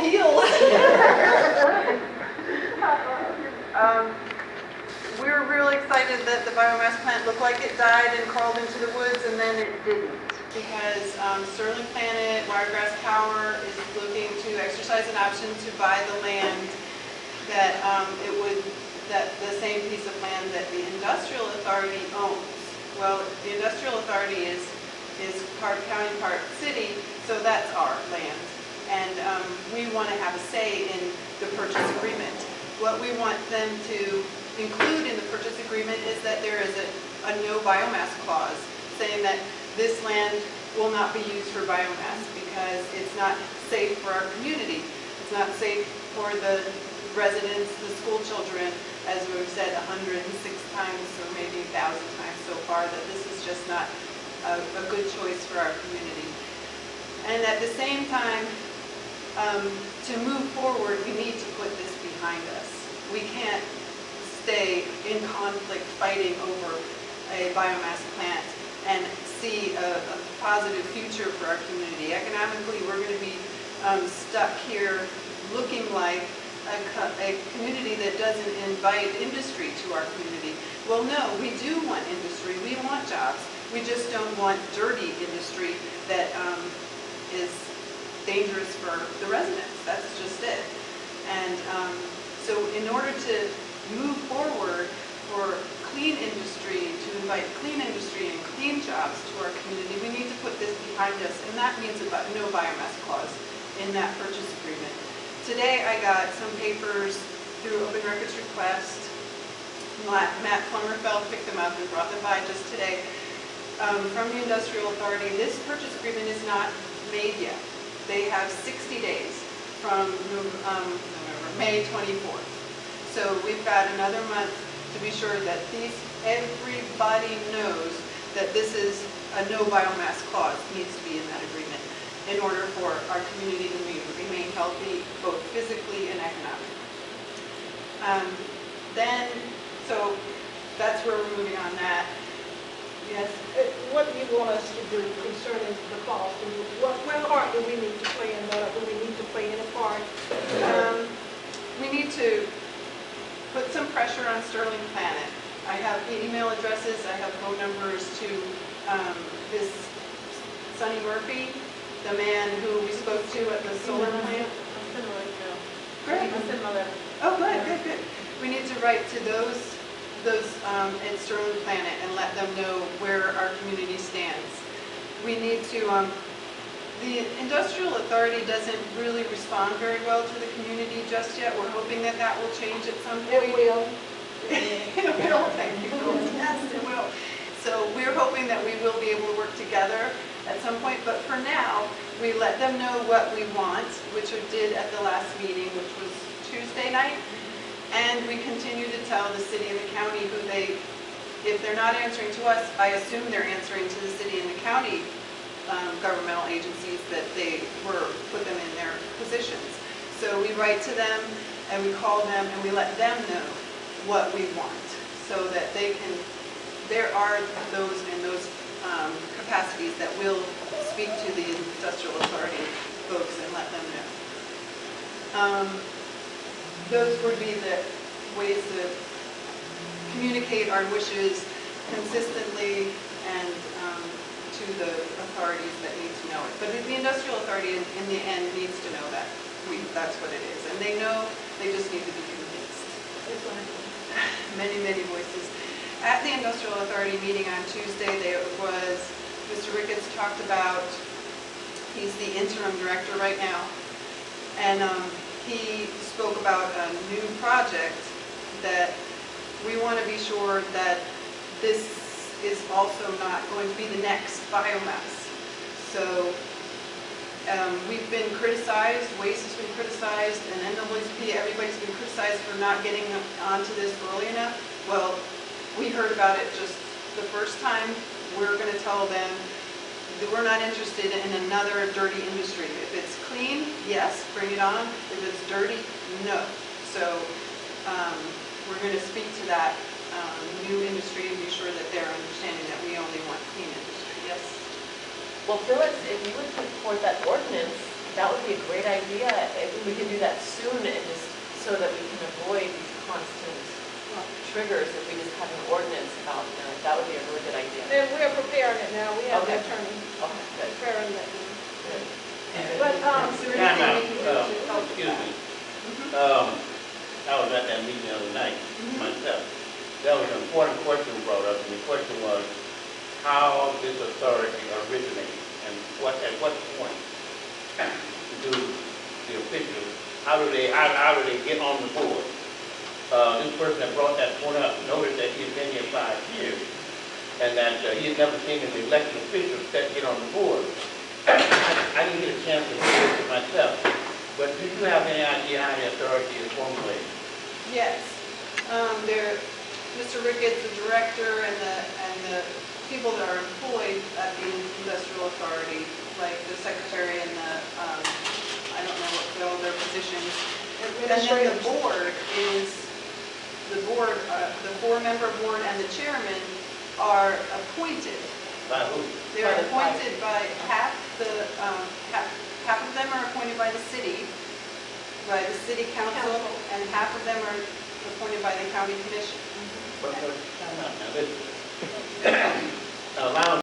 heels. We were really excited that the biomass plant looked like it died and crawled into the woods, and then it didn't. Because Sterling Planet, Wiregrass Power is looking to exercise an option to buy the land that that the same piece of land that the Industrial Authority owns. Well, the Industrial Authority is part county, part city, so that's our land. And we want to have a say in the purchase agreement. What we want them to include in the purchase agreement is that there is a no biomass clause saying that this land will not be used for biomass because it's not safe for our community. It's not safe for the residents, the school children, as we've said 106 times or maybe 1,000 times so far, that this is just not a good choice for our community. And at the same time, to move forward, we need to put this behind us. We can't stay in conflict fighting over a biomass plant and see a positive future for our community. Economically, we're going to be stuck here looking like a community that doesn't invite industry to our community. Well, no, we do want industry. We want jobs. We just don't want dirty industry that is dangerous for the residents. That's just it. And so in order to move forward for clean industry, to invite clean industry and clean jobs to our community, we need to put this behind us, and that means no biomass clause in that purchase agreement. Today I got some papers through Open Records Request. Matt Plummerfeld picked them up and brought them by just today from the Industrial Authority. This purchase agreement is not made yet. They have 60 days from May 24th. So we've got another month to be sure that everybody knows that this is a no biomass clause needs to be in that agreement in order for our community to remain healthy, both physically and economically. So that's where we're moving on that. Yes. What do you want us to do concerning the cost? What part do we need to play in that? Do we need to play any part? We need to put some pressure on Sterling Planet. I have email addresses, I have phone numbers to this Sonny Murphy, the man who we spoke to at the solar plant. Great. Oh, good. We need to write to those at Sterling Planet and let them know where our community stands. We need to, the Industrial Authority doesn't really respond very well to the community just yet. We're hoping that that will change at some point. It will. It will, thank you. Yes, it will. So we're hoping that we will be able to work together at some point, but for now, we let them know what we want, which we did at the last meeting, which was Tuesday night. And we continue to tell the city and the county who if they're not answering to us, I assume they're answering to the city and the county governmental agencies that they put them in their positions. So we write to them and we call them and we let them know what we want so that there are those in those capacities that will speak to the Industrial Authority folks and let them know. Those would be the ways to communicate our wishes consistently and to the authorities that need to know it. But the Industrial Authority in the end needs to know that. That's what it is. And they know, they just need to be convinced. Many, many voices. At the Industrial Authority meeting on Tuesday, there was Mr. Ricketts talked about, he's the interim director right now, and he spoke about a new project that we want to be sure that this is also not going to be the next biomass. So we've been criticized, Waste has been criticized, and NAACP, everybody's been criticized for not getting onto this early enough. Well, we heard about it just the first time. We're going to tell them that we're not interested in another dirty industry. If it's clean, yes, bring it on. If it's dirty, no. So we're going to speak to that new industry and be sure that they're understanding that we only want clean industry. Yes? Well, Phyllis, if you would put forth that ordinance, that would be a great idea. It we can do that soon and just, so that we can avoid these constant triggers, if we just have an ordinance about that, that would be a really good idea. And we're preparing it now, we have the Okay. attorney Okay, good. preparing that. Good. But, Is there Time anything out. we can do to help with Excuse that? me. Mhm. I was at that meeting the other night Mhm. myself. There was an important question brought up, and the question was how this authority originated and at what point do the officials, how do they get on the board? This person that brought that point up noted that he had been here 5 years and that he had never seen an elected official get on the board. I didn't get a chance to hear it myself, but do you have any idea how the authority is formulated? Yes. There, Mr. Ricketts, the director, and the people that are employed at the industrial authority, like the secretary and the, I don't know what all their positions. And then the Administrators. board is, the 4-member board and the chairman are appointed. By who? They're By the appointed by half of them are appointed by the city council, and half of them are appointed by the county commission. But time out now, listen. Allow